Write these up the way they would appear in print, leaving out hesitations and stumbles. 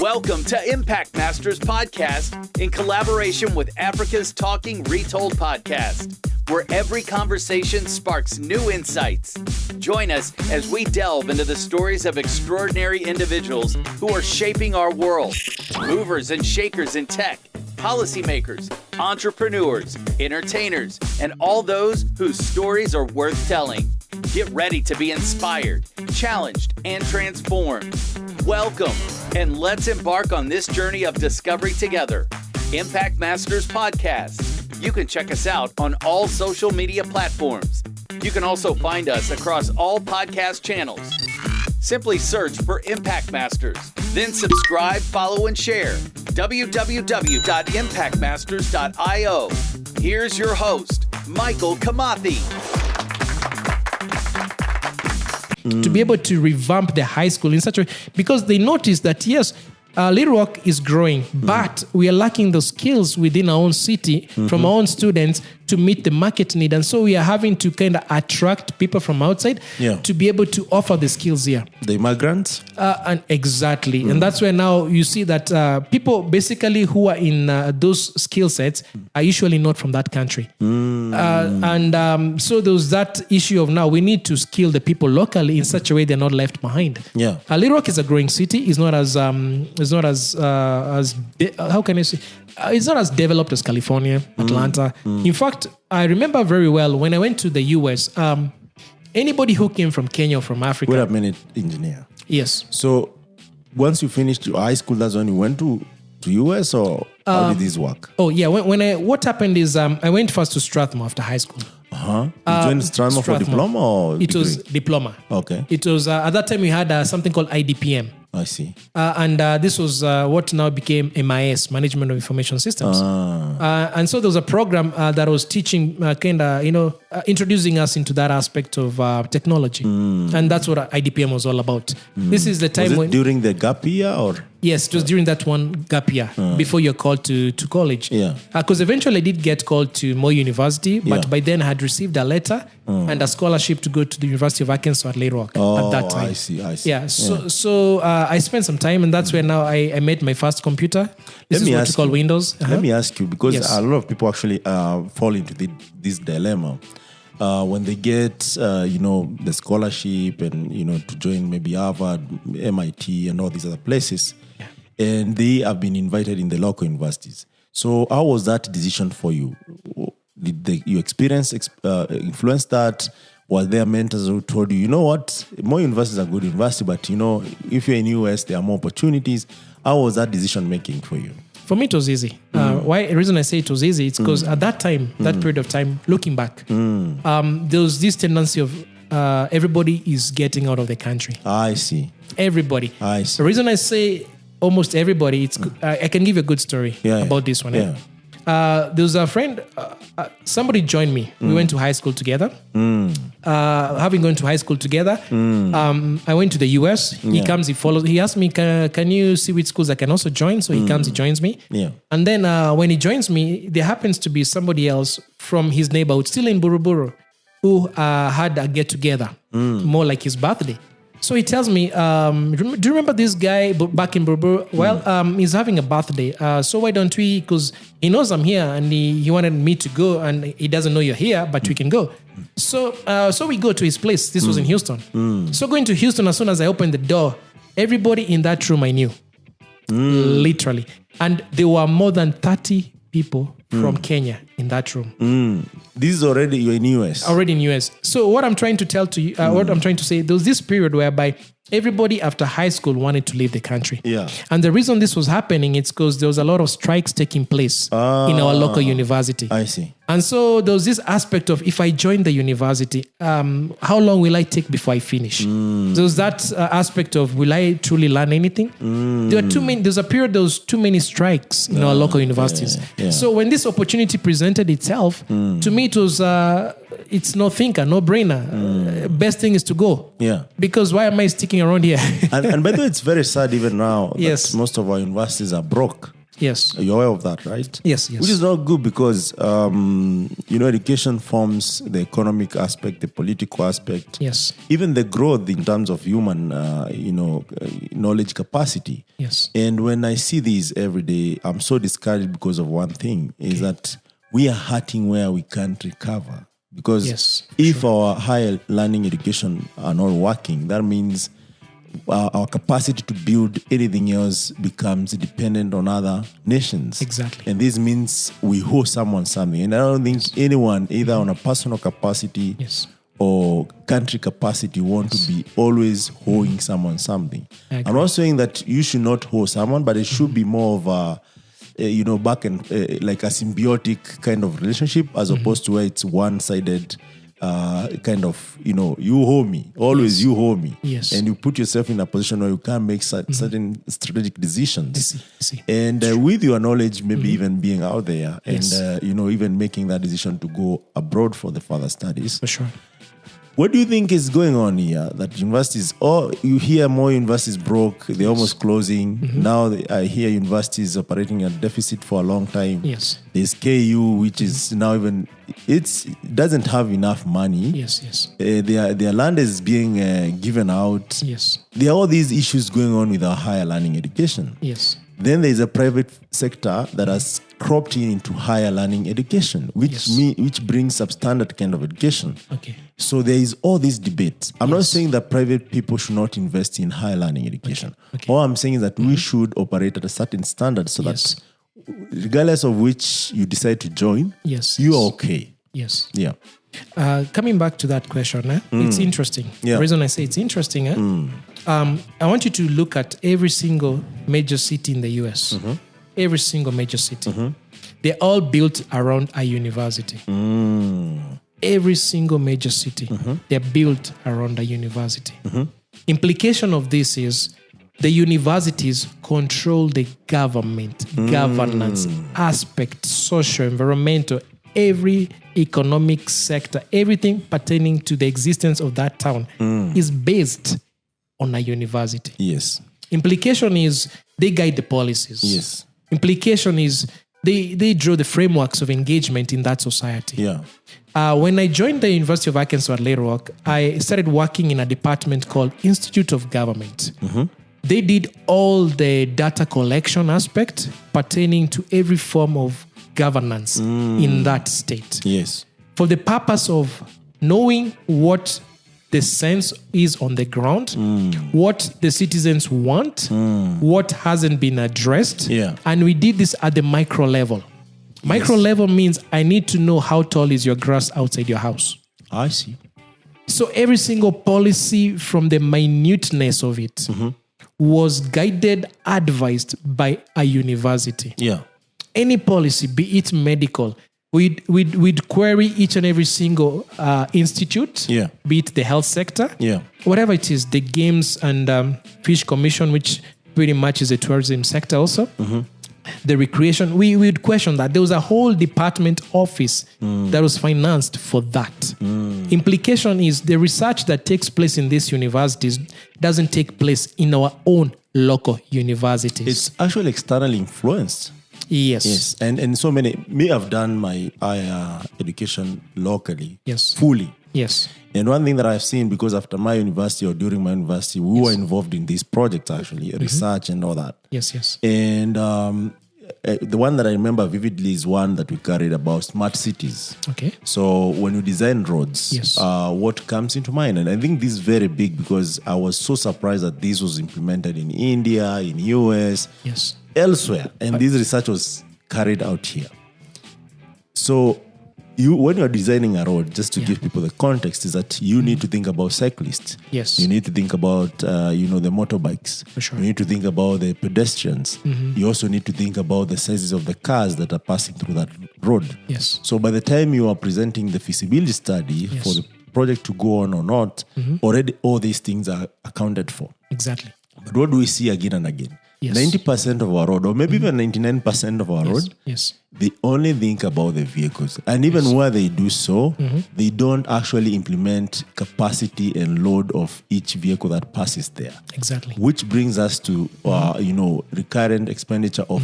Welcome to Impact Masters Podcast in collaboration with Africa's Talking Retold Podcast, where every conversation sparks new insights. Join us as we delve into the stories of extraordinary individuals who are shaping our world, movers and shakers in tech, policymakers, entrepreneurs, entertainers, and all those whose stories are worth telling. Get ready to be inspired, challenged, and transformed. Welcome, and let's embark on this journey of discovery together. Impact Masters Podcast. You can check us out on all social media platforms. You can also find us across all podcast channels. Simply search for Impact Masters, then subscribe, follow, and share. www.impactmasters.io. Here's your host, Michael Kamathi. To be able to revamp the high school in such a way, because they noticed that, yes, Little Rock is growing, but we are lacking the skills within our own city from our own students to meet the market need. And so we are having to kind of attract people from outside to be able to offer the skills here. The immigrants? And exactly. And that's where now you see that people basically who are in those skill sets are usually not from that country. So there's that issue of now we need to skill the people locally in such a way they're not left behind. Yeah. Little Rock is a growing city. It's not as how can I say? It's not as developed as California, Atlanta. In fact, I remember very well when I went to the US, anybody who came from Kenya or from Africa. Wait a minute, engineer. Yes. So once you finished your high school, that's when you went to US, or how did this work? Oh, yeah. What happened is I went first to Strathmore after high school. You joined Strathmore for diploma or It degree? was diploma. Okay. It was, at that time we had something called IDPM. I see. And this was what now became MIS, Management of Information Systems. And so there was a program that was teaching, introducing us into that aspect of technology. And that's what IDPM was all about. This is the time was it during the gap year or? Yes, it was during that one gap year before you're called to college. Yeah. Because eventually I did get called to Moi University, but by then I had received a letter and a scholarship to go to the University of Arkansas at Little Rock at that time. I see. Yeah, so I spent some time, and that's where now I made my first computer. This is what we call Windows. Let me ask you, because a lot of people actually fall into this dilemma. When they get, the scholarship and, to join maybe Harvard, MIT, and all these other places, and they have been invited in the local universities. So how was that decision for you? Did your experience influence that? Were there mentors who told you, what, more universities are good university, but, if you're in US, there are more opportunities. How was that decision making for you? For me, it was easy. The reason I say it was easy, it's because at that time, that period of time, looking back, there was this tendency of everybody is getting out of the country. I see. Everybody. I see. The reason I say almost everybody, it's I can give you a good story about this one. Yeah. There was a friend, somebody joined me. We went to high school together. Having gone to high school together, I went to the US. He comes, he follows. He asked me, can you see which schools I can also join? So he comes, he joins me. Yeah. And then when he joins me, there happens to be somebody else from his neighborhood, still in Buruburu, who had a get-together, more like his birthday. So he tells me, do you remember this guy back in Buruburu? Well, he's having a birthday. So why don't we, because he knows I'm here and he wanted me to go, and he doesn't know you're here, but we can go. So we go to his place. This was in Houston. So going to Houston, as soon as I opened the door, everybody in that room I knew, literally. And there were more than 30 people from Kenya in that room. This is already, you're in US. Already in US. So what I'm trying to tell to you, what I'm trying to say, there was this period whereby everybody after high school wanted to leave the country. Yeah. And the reason this was happening, it's because there was a lot of strikes taking place in our local university. I see. And so there was this aspect of, if I join the university, how long will I take before I finish? There was that aspect of, will I truly learn anything? There's a period, there was too many strikes in our local universities. So when this opportunity presented itself, to me it was, it's no thinker, no brainer. Best thing is to go. Yeah. Because why am I sticking around here? and by the way, it's very sad even now that most of our universities are broke. Yes. You're aware of that, right? Yes. Which is not good because, education forms the economic aspect, the political aspect. Yes. Even the growth in terms of human, knowledge capacity. Yes. And when I see these every day, I'm so discouraged because of one thing, is that we are hurting where we can't recover. Because if our higher learning education are not working, that means our capacity to build anything else becomes dependent on other nations. Exactly. And this means we owe someone something. And I don't think anyone, either on a personal capacity or country capacity, want to be always owing someone something. I'm not saying that you should not owe someone, but it should be more of a back and like a symbiotic kind of relationship, as opposed to where it's one-sided kind of, you owe me, always you owe me. Yes. And you put yourself in a position where you can't make certain strategic decisions. I see. And with your knowledge, maybe even being out there and, even making that decision to go abroad for the further studies. For sure. What do you think is going on here? That universities, you hear more universities broke, they're almost closing. Now I hear universities operating at deficit for a long time. Yes. There's KU, which is now it doesn't have enough money. Yes. Their land is being given out. Yes. There are all these issues going on with our higher learning education. Yes. Then there's a private sector that has cropped into higher learning education, which brings substandard kind of education. Okay. So there is all these debates. I'm not saying that private people should not invest in higher learning education. Okay. All I'm saying is that we should operate at a certain standard so that regardless of which you decide to join, you are okay. Yes. Yeah. Coming back to that question, it's interesting. Yeah. The reason I say it's interesting, I want you to look at every single major city in the US. Every single major city. They're all built around a university. Every single major city, they're built around a university. Implication of this is the universities control the government, governance, aspect, social, environmental, every economic sector, everything pertaining to the existence of that town is based on a university. Yes. Implication is they guide the policies. Yes. Implication is they draw the frameworks of engagement in that society. Yeah. When I joined the University of Arkansas at Little Rock, I started working in a department called Institute of Government. They did all the data collection aspect pertaining to every form of governance in that state. Yes. For the purpose of knowing what the sense is on the ground, what the citizens want, what hasn't been addressed. Yeah. And we did this at the micro level. Micro level means I need to know how tall is your grass outside your house. I see. So every single policy from the minuteness of it was guided, advised by a university. Yeah. Any policy, be it medical, we'd query each and every single institute, be it the health sector, whatever it is, the games and fish commission, which pretty much is a tourism sector also, the recreation, we would question that. There was a whole department office that was financed for that. Implication is the research that takes place in these universities doesn't take place in our own local universities. It's actually externally influenced. Yes. And so many may have done my higher education locally. Yes. Fully. Yes. And one thing that I've seen, because after my university or during my university, we were involved in these projects actually, research and all that. Yes. And the one that I remember vividly is one that we carried about smart cities. Okay. So when you design roads, what comes into mind? And I think this is very big because I was so surprised that this was implemented in India, in US, elsewhere. And this research was carried out here. So when you're designing a road, just to give people the context, is that you need to think about cyclists. Yes. You need to think about, the motorbikes. For sure. You need to think about the pedestrians. You also need to think about the sizes of the cars that are passing through that road. Yes. So by the time you are presenting the feasibility study for the project to go on or not, already all these things are accounted for. Exactly. But what do we see again and again? Yes. 90% of our road, or maybe even 99% of our road, Yes. they only think about the vehicles. And even where they do so, they don't actually implement capacity and load of each vehicle that passes there. Exactly. Which brings us to, recurrent expenditure of,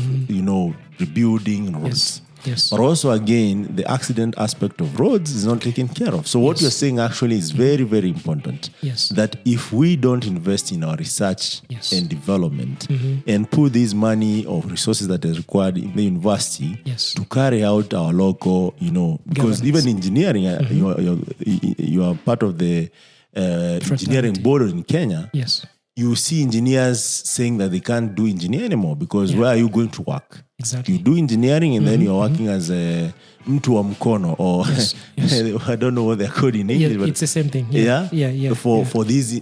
rebuilding roads. Yes. But also, again, the accident aspect of roads is not taken care of. So what you're saying actually is very, very important. Yes. That if we don't invest in our research and development and put this money or resources that is required in the university to carry out our local, because even engineering, you are part of the engineering board in Kenya. Yes. You see engineers saying that they can't do engineering anymore because where are you going to work? Exactly. You do engineering and then you're working as a mtu wa mkono or I don't know what they're called in English. But it's the same thing. For these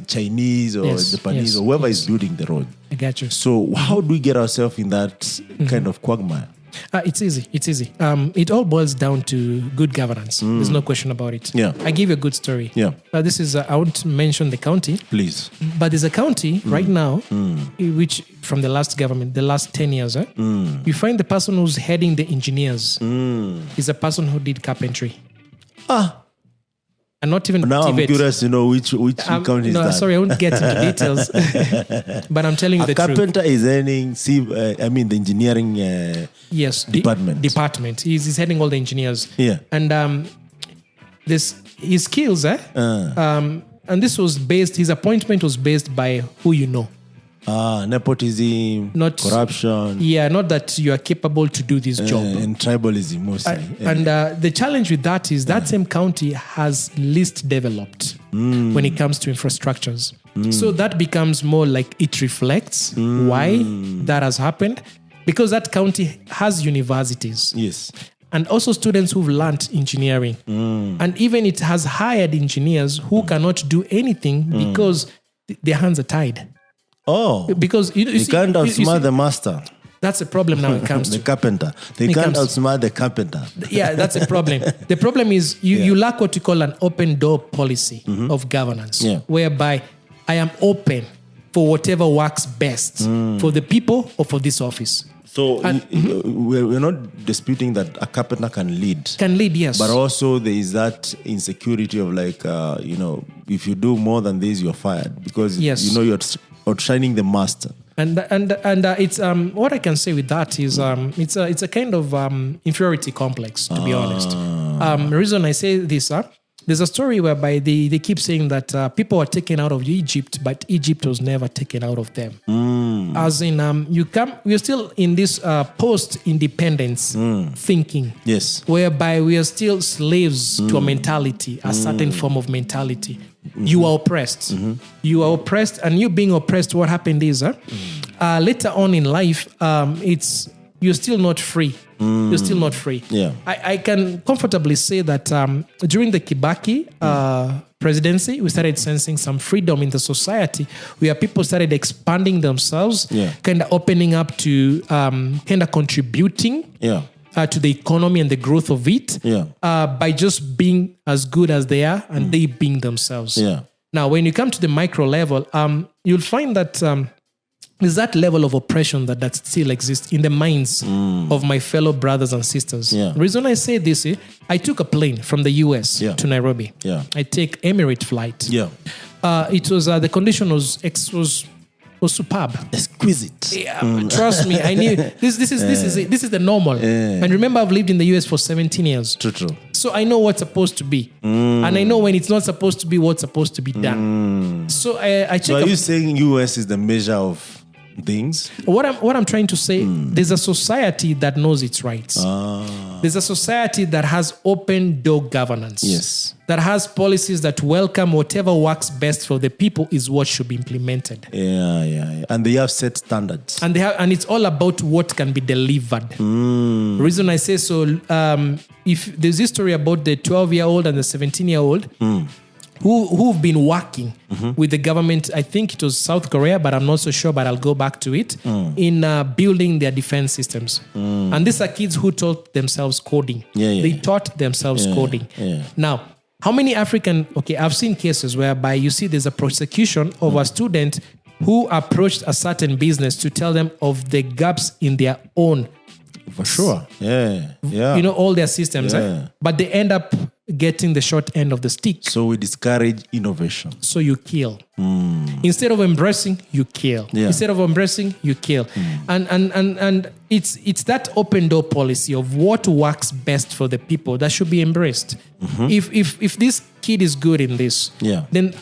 Chinese or Japanese or whoever is building the road. I got you. So how do we get ourselves in that kind of quagmire? It's easy. It all boils down to good governance. There's no question about it. Yeah. I give you a good story. Yeah. This is, I won't mention the county. Please. But there's a county right now, which from the last government, the last 10 years, you find the person who's heading the engineers is a person who did carpentry. And not even now I'm curious to know which county is that. Sorry, I won't get into details. But I'm telling you the truth. A carpenter is heading, the engineering department. He's heading all the engineers. Yeah. And his skills, and this was based, his appointment was based by who you know. Nepotism, not corruption. Yeah, not that you are capable to do this job. And tribalism mostly. And the challenge with that is that same county has least developed when it comes to infrastructures. So that becomes more like it reflects why that has happened. Because that county has universities. Yes. And also students who've learned engineering. And even it has hired engineers who cannot do anything because their hands are tied. Oh, because you can't outsmart the master. That's a problem now. It comes the carpenter. They can't outsmart the carpenter. Yeah, that's a problem. The problem is you lack what you call an open door policy of governance, whereby I am open for whatever works best for the people or for this office. So we're not disputing that a carpenter can lead. Can lead, yes. But also there is that insecurity of if you do more than this, you're fired because you're outshining the master. And it's what I can say with that is it's a kind of inferiority complex, to be honest. The reason I say this, there's a story whereby they keep saying that people were taken out of Egypt, but Egypt was never taken out of them. As in, we're still in this post-independence thinking. Yes. Whereby we are still slaves to a mentality, a certain form of mentality. You are oppressed. You are oppressed, and you being oppressed, what happened is, later on in life, you're still not free. You're still not free. Yeah. I can comfortably say that during the Kibaki presidency, we started sensing some freedom in the society where people started expanding themselves, kind of opening up to kind of contributing to the economy and the growth of it by just being as good as they are and they being themselves. Yeah. Now, when you come to the micro level, you'll find that there's that level of oppression that still exists in the minds of my fellow brothers and sisters. Yeah. The reason I say this, I took a plane from the US to Nairobi. Yeah. I take Emirate flight. Yeah. It was the condition was superb, exquisite. Yeah, trust me, I knew this is the normal. And remember, I've lived in the US for 17 years. True. So I know what's supposed to be, and I know when it's not supposed to be, what's supposed to be done. So I check. So are you saying US is the measure of things? What I'm trying to say, there's a society that knows its rights. There's a society that has open door governance. Yes. That has policies that welcome whatever works best for the people is what should be implemented. Yeah. And they have set standards. And it's all about what can be delivered. The reason I say so, if there's this story about the 12-year-old and the 17-year-old who've been working with the government, I think it was South Korea, but I'm not so sure, but I'll go back to it, in building their defense systems. And these are kids who taught themselves coding. They taught themselves coding. Now, how many I've seen cases whereby you see there's a prosecution of a student who approached a certain business to tell them of the gaps in their own. For sure. Yeah. All their systems. But they end up getting the short end of the stick. So we discourage innovation. So you kill. Instead of embracing, you kill. Instead of embracing, you kill. And it's that open door policy of what works best for the people that should be embraced. If this kid is good in this, then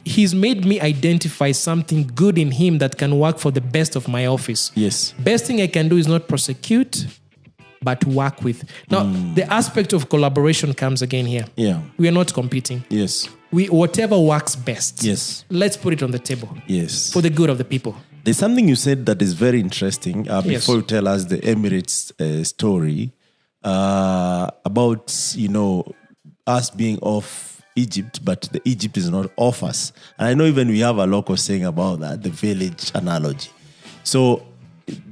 he's made me identify something good in him that can work for the best of my office. Yes. Best thing I can do is not prosecute, but work with. Now, the aspect of collaboration comes again here. Yeah. We are not competing. Yes. Whatever works best. Yes. Let's put it on the table. Yes. For the good of the people. There's something you said that is very interesting before you tell us the Emirates story about, us being off Egypt, but the Egypt is not off us. And I know even we have a local saying about that, the village analogy. So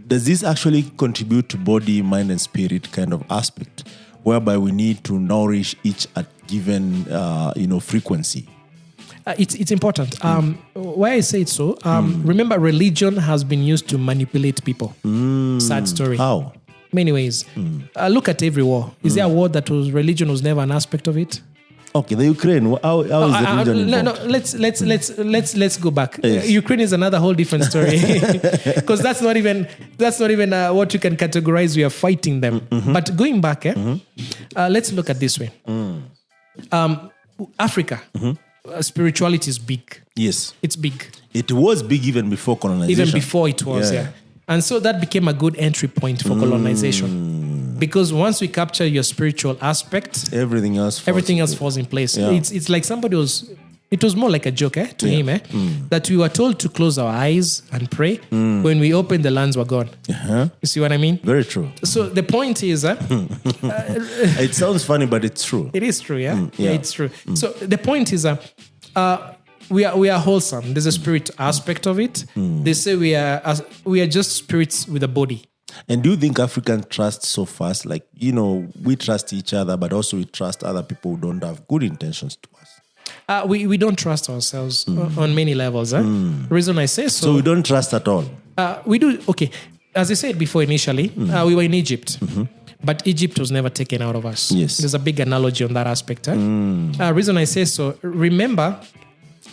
does this actually contribute to body, mind, and spirit kind of aspect, whereby we need to nourish each at given, frequency? It's important. Why I say it so, remember religion has been used to manipulate people. Sad story. How? Many ways. Look at every war. Is there a war that religion was never an aspect of it? Okay, the Ukraine. How is the religion involved? Let's go back. Yes. Ukraine is another whole different story because that's not even what you can categorize. We are fighting them. But going back, let's look at this way. Africa, spirituality is big. Yes, it's big. It was big even before colonization. Even before it was, And so that became a good entry point for colonization. Because once we capture your spiritual aspect, everything else falls in place. Yeah. It's like it was more like a joke to him, that we were told to close our eyes and pray. When we opened, the lands were gone. You see what I mean? Very true. So the point is... it sounds funny, but it's true. It is true, yeah? It's true. So the point is... we are wholesome. There's a spirit aspect of it. They say we are just spirits with a body. And do you think Africans trust so fast? Like, we trust each other, but also we trust other people who don't have good intentions to us. We don't trust ourselves on many levels. The reason I say so... So we don't trust at all? We do. Okay. As I said before initially, we were in Egypt. But Egypt was never taken out of us. Yes. There's a big analogy on that aspect. Reason I say so, remember...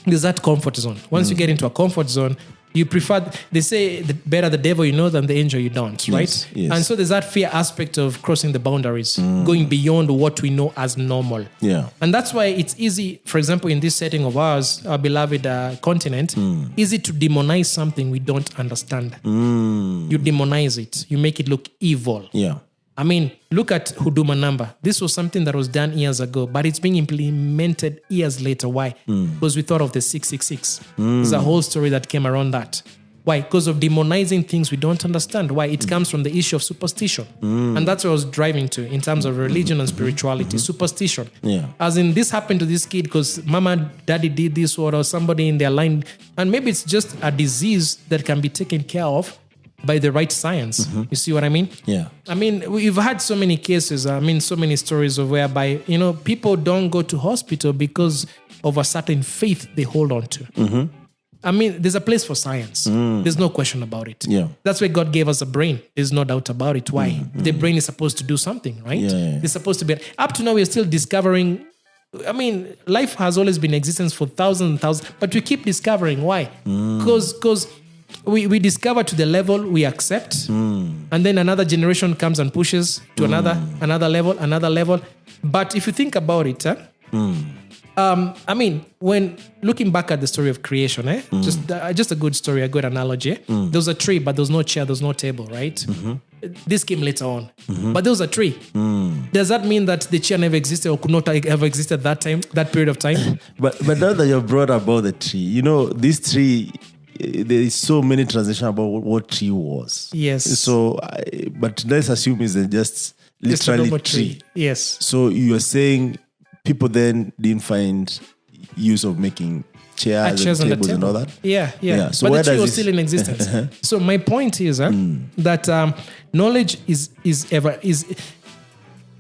There's that comfort zone. Once you get into a comfort zone, you prefer, they say, the better the devil you know than the angel you don't, right? Yes. And so there's that fear aspect of crossing the boundaries, going beyond what we know as normal. Yeah. And that's why it's easy, for example, in this setting of ours, our beloved continent, easy to demonize something we don't understand. You demonize it. You make it look evil. Yeah. I mean, look at Huduma number. This was something that was done years ago, but it's being implemented years later. Why? Because we thought of the 666. There's a whole story that came around that. Why? Because of demonizing things we don't understand. Why? It comes from the issue of superstition. And that's what I was driving to in terms of religion and spirituality. Superstition. Yeah. As in, this happened to this kid because mama, daddy did this or somebody in their line. And maybe it's just a disease that can be taken care of by the right science. You see what I mean? Yeah. I mean, we've had so many cases, so many stories of whereby, people don't go to hospital because of a certain faith they hold on to. I mean, there's a place for science. There's no question about it. Yeah. That's why God gave us a brain. There's no doubt about it. Why? The brain is supposed to do something, right? Yeah. It's supposed to be... Up to now, we're still discovering... I mean, life has always been in existence for thousands and thousands, but we keep discovering. Why? Because we discover to the level we accept, and then another generation comes and pushes to another level. But if you think about it, I mean, when looking back at the story of creation, just a good story, a good analogy. There was a tree, but there was no chair, there was no table, right? This came later on, but there was a tree. Does that mean that the chair never existed or could not ever exist at that period of time? But now that you've brought about the tree, this tree, there is so many transitions about what tree was. Yes. So, but let's assume it's just literally a tree. Yes. So you are saying people then didn't find use of making chairs and tables and all that? Yeah. So but the tree was still in existence. So my point is that knowledge is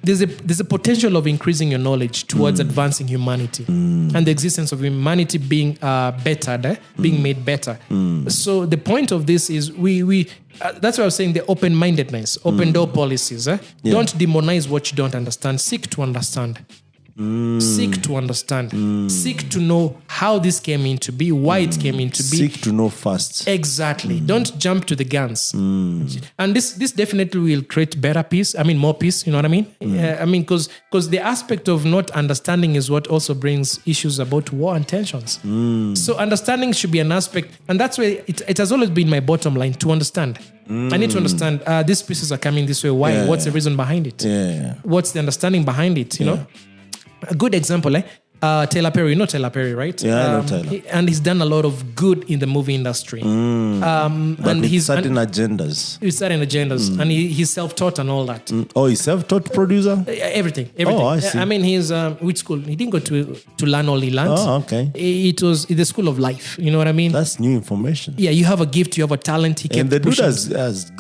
there's a potential of increasing your knowledge towards advancing humanity and the existence of humanity being bettered, being made better. So the point of this is we that's why I was saying the open-mindedness, open door policies. Don't demonize what you don't understand. Seek to understand. Seek to understand. Seek to know how this came into be, why it came into be. Seek to know first. Exactly. Don't jump to the guns. And this definitely will create better peace. I mean, more peace. You know what I mean? I mean, because the aspect of not understanding is what also brings issues about war and tensions. So understanding should be an aspect, and that's why it has always been my bottom line, to understand. I need to understand these pieces are coming this way. Why? Yeah. What's the reason behind it? What's the understanding behind it? You know. A good example, Taylor Perry. You know Taylor Perry, right? Yeah, I know Taylor. And he's done a lot of good in the movie industry. But and with certain agendas. With certain agendas. And he's self-taught and all that. Oh, he's self-taught producer? Everything. Oh, I see. I mean, he's, which school? He didn't go to learn all he learned. Oh, okay. It was the school of life. You know what I mean? That's new information. Yeah, you have a gift, you have a talent. He kept and the dude pushing. has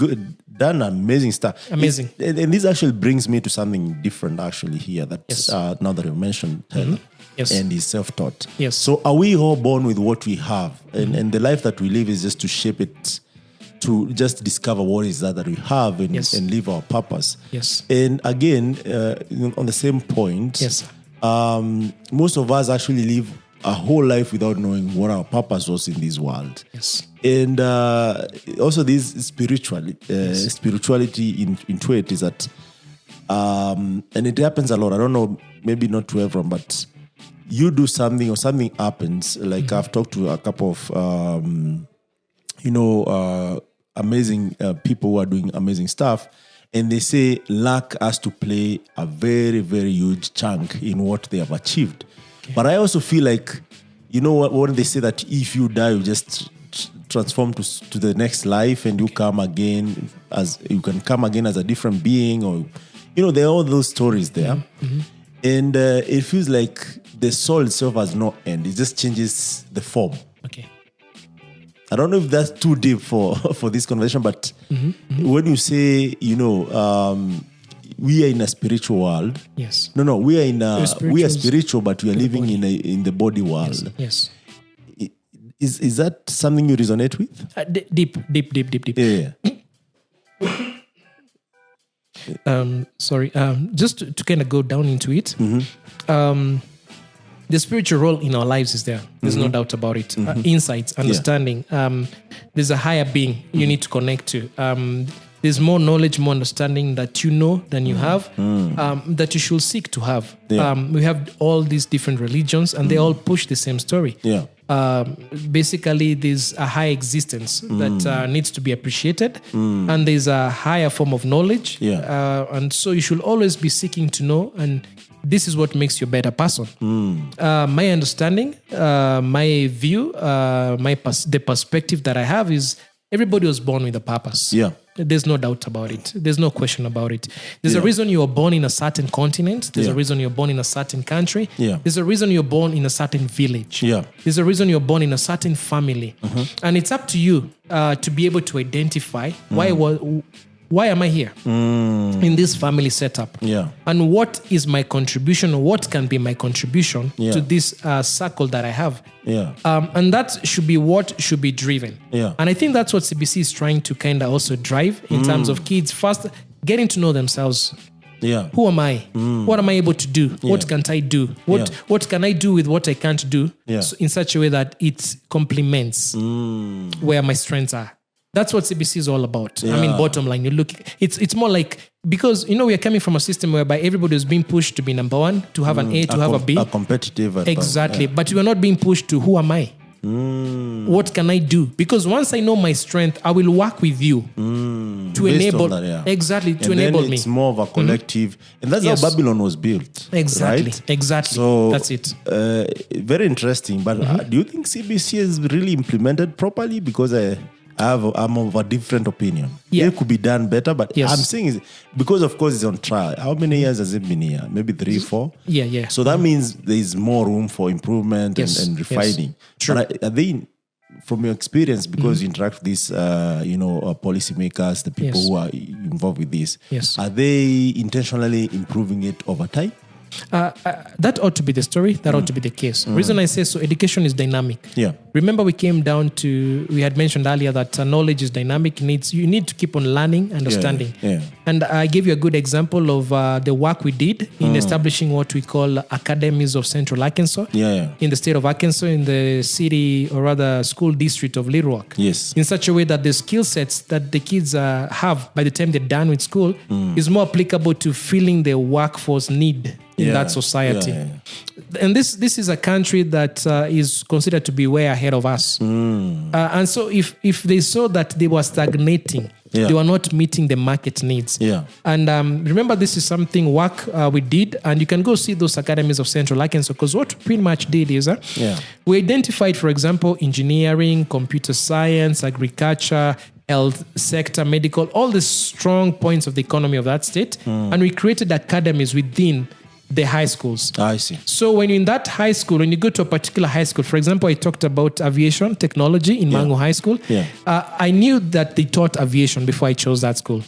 done amazing stuff. Amazing. And this actually brings me to something different actually here that now that you mentioned Taylor. Yes. And he's self-taught. Yes. So are we all born with what we have? And the life that we live is just to shape it, to just discover what is that we have and live our purpose. Yes. And again, on the same point, most of us actually live a whole life without knowing what our purpose was in this world. Yes. And also this spirituality into it is that, and it happens a lot. I don't know, maybe not to everyone, but you do something or something happens. Like I've talked to a couple of, amazing people who are doing amazing stuff. And they say luck has to play a very, very huge chunk in what they have achieved. Okay. But I also feel like, you know what, when they say that if you die, you just transform to the next life and you come again you can come again as a different being, or, there are all those stories there. And it feels like the soul itself has no end. It just changes the form. Okay. I don't know if that's too deep for this conversation, but when you say, we are in a spiritual world. Yes. No, we are spiritual, but we are living in the body world. Yes. Is that something you resonate with? Deep. Yeah. Sorry. Just to kind of go down into it. The spiritual role in our lives is there. There's no doubt about it. Insights, understanding. There's a higher being you need to connect to. There's more knowledge, more understanding that you know than you have, that you should seek to have. Yeah. We have all these different religions, and they all push the same story. Yeah. Basically, there's a high existence that needs to be appreciated, and there's a higher form of knowledge. Yeah. And so you should always be seeking to know, and this is what makes you a better person. My understanding, my view, the perspective that I have is everybody was born with a purpose. Yeah. There's no doubt about it. There's no question about it. There's a reason you were born in a certain continent. There's a reason you're born in a certain country. Yeah. There's a reason you're born in a certain village. Yeah. There's a reason you're born in a certain family. And it's up to you to be able to identify why am I here in this family setup? Yeah. And what is my contribution, or what can be my contribution to this circle that I have? Yeah. And that should be what should be driven. Yeah. And I think that's what CBC is trying to kind of also drive in terms of kids first getting to know themselves. Yeah. Who am I? What am I able to do? Yeah. What can't I do? What can I do with what I can't do in such a way that it complements where my strengths are? That's what CBC is all about. Yeah. I mean, bottom line, you look, it's more like, because, we are coming from a system whereby everybody is being pushed to be number one, to have an A, to have a B. A competitive. Exactly. But you are not being pushed to who am I? What can I do? Because once I know my strength, I will work with you to enable me. It's more of a collective, and that's how Babylon was built. Exactly. Right? Exactly. So that's it. Very interesting. But do you think CBC is really implemented properly? Because I'm of a different opinion. Yeah. It could be done better, but Yes. I'm saying because of course it's on trial. How many years has it been here? Maybe 3, 4? Yeah. So that means there is more room for improvement and refining. True. But are they from your experience, because you interact with these, policymakers, the people who are involved with this, are they intentionally improving it over time? That ought to be the story. That ought to be the case. Reason I say so, education is dynamic. Yeah. Remember, we had mentioned earlier that knowledge is dynamic. You need to keep on learning, understanding. Yeah. And I gave you a good example of the work we did in establishing what we call academies of Central Arkansas. In the state of Arkansas, in the city, or rather school district of Little Rock. Yes. In such a way that the skill sets that the kids have by the time they're done with school is more applicable to filling the workforce need in that society. And this is a country that is considered to be way ahead of us. And so if they saw that they were stagnating, they were not meeting the market needs. And remember, this is something work we did, and you can go see those academies of Central Arkansas, because what we pretty much did is we identified, for example, engineering, computer science, agriculture, health sector, medical, all the strong points of the economy of that state. And we created academies within the high schools. I see. So when you're in that high school, when you go to a particular high school, for example, I talked about aviation technology in Mangu High School. I knew that they taught aviation before I chose that school.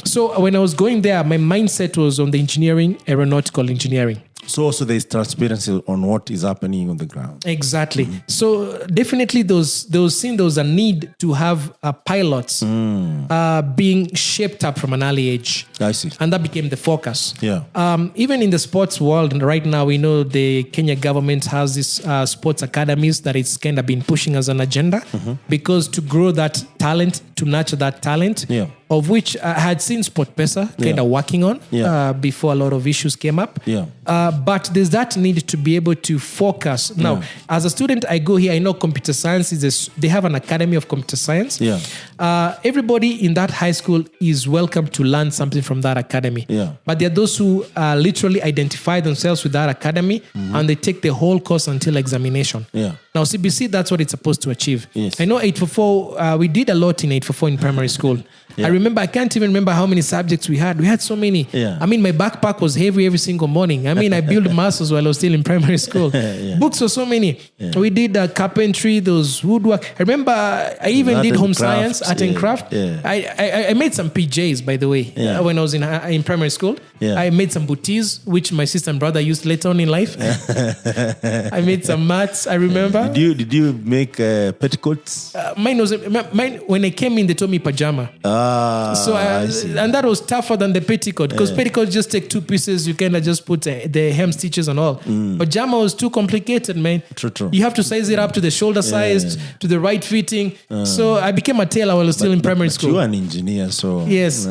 So when I was going there, my mindset was on the engineering, aeronautical engineering. So also there's transparency on what is happening on the ground. Exactly. So definitely there was a need to have pilots being shaped up from an early age. I see. And that became the focus. Even in the sports world right now, we know the Kenya government has these sports academies that it's kind of been pushing as an agenda, because to grow that talent, to nurture that talent, of which I had seen SportPesa kind of working on before a lot of issues came up. But there's that need to be able to focus. Now, as a student, I go here, I know computer science they have an academy of computer science. Everybody in that high school is welcome to learn something from that academy. But there are those who literally identify themselves with that academy and they take the whole course until examination. Now, CBC, that's what it's supposed to achieve. I know 844, we did a lot in 844 in primary school. I can't even remember how many subjects we had. We had so many. I mean, my backpack was heavy every single morning. I mean, I built muscles while I was still in primary school. Books were so many. We did carpentry, those woodwork. I remember I even did home science, art and craft. I made some PJs, by the way, when I was in primary school. I made some booties, which my sister and brother used later on in life. I made some mats, I remember. Did you make petticoats? Mine when I came in, they told me pajama. And that was tougher than the petticoat, because petticoat just take two pieces. You kind of just put the hem stitches and all. Pajama was too complicated, man. True. You have to size it up to the shoulder size, to the right fitting. So I became a tailor while I was still in primary school. You're an engineer, so yes.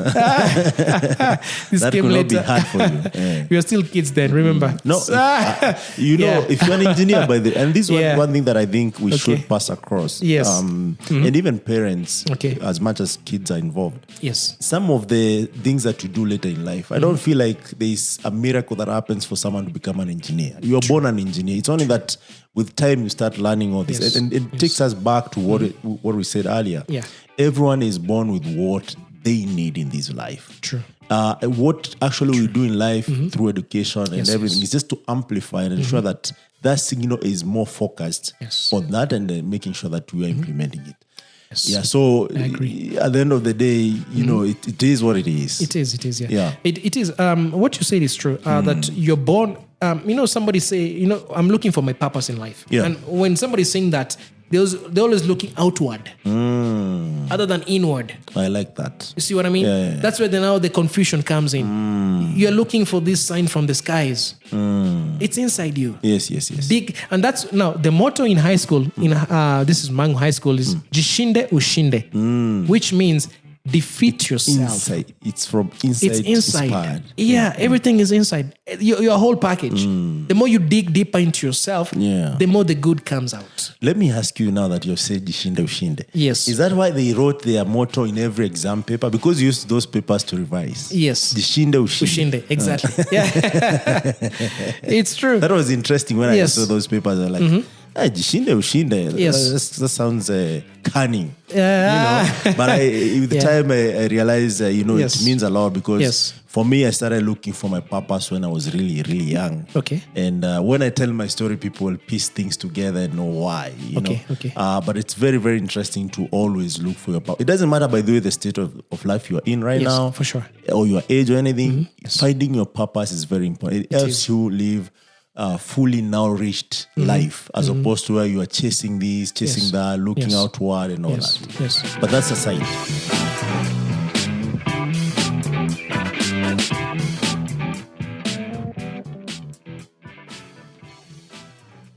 This that came could later. not be hard for you. We were still kids then, remember? No, if you're an engineer and this is one thing that I think we should pass across. And even parents, as much as kids are involved. Some of the things that you do later in life, I don't feel like there's a miracle that happens for someone to become an engineer. You are born an engineer. It's only that with time you start learning all this. And it takes us back to what we said earlier. Everyone is born with what they need in this life. True. What actually we do in life through education and everything is just to amplify and ensure that signal is more focused on that, and then making sure that we are implementing it. So I agree. At the end of the day, it is what it is. It is, It is. What you said is true. That you're born. Somebody say, I'm looking for my purpose in life. And when somebody's saying that, they're always looking outward, other than inward. I like that. You see what I mean? That's where now the confusion comes in. You're looking for this sign from the skies. It's inside you. Yes. Big, and that's now the motto in high school. This is Mangu High School is Jishinde Ushinde, which means defeat yourself. Inside. It's from inside. It's inside. Inspired. Everything is inside. Your whole package. The more you dig deeper into yourself, the more the good comes out. Let me ask you now that you've said Jishinde Ushinde. Yes. Is that why they wrote their motto in every exam paper? Because you used those papers to revise. Yes. Jishinde Ushinde. Ushinde, exactly. It's true. That was interesting when I saw those papers. I was like, Jishinde ushinde. Yes. That sounds cunning. Yeah. But with the time I realized, Yes. it means a lot because Yes. for me, I started looking for my purpose when I was really, really young. Okay. And when I tell my story, people will piece things together and know why. Okay. But it's very, very interesting to always look for your purpose. It doesn't matter, by the way, the state of life you are in right now. For sure. Or your age or anything. Finding your purpose is very important. It helps you live fully nourished life as opposed to where you are chasing this, chasing that, looking outward and all that. Yes. But that's aside.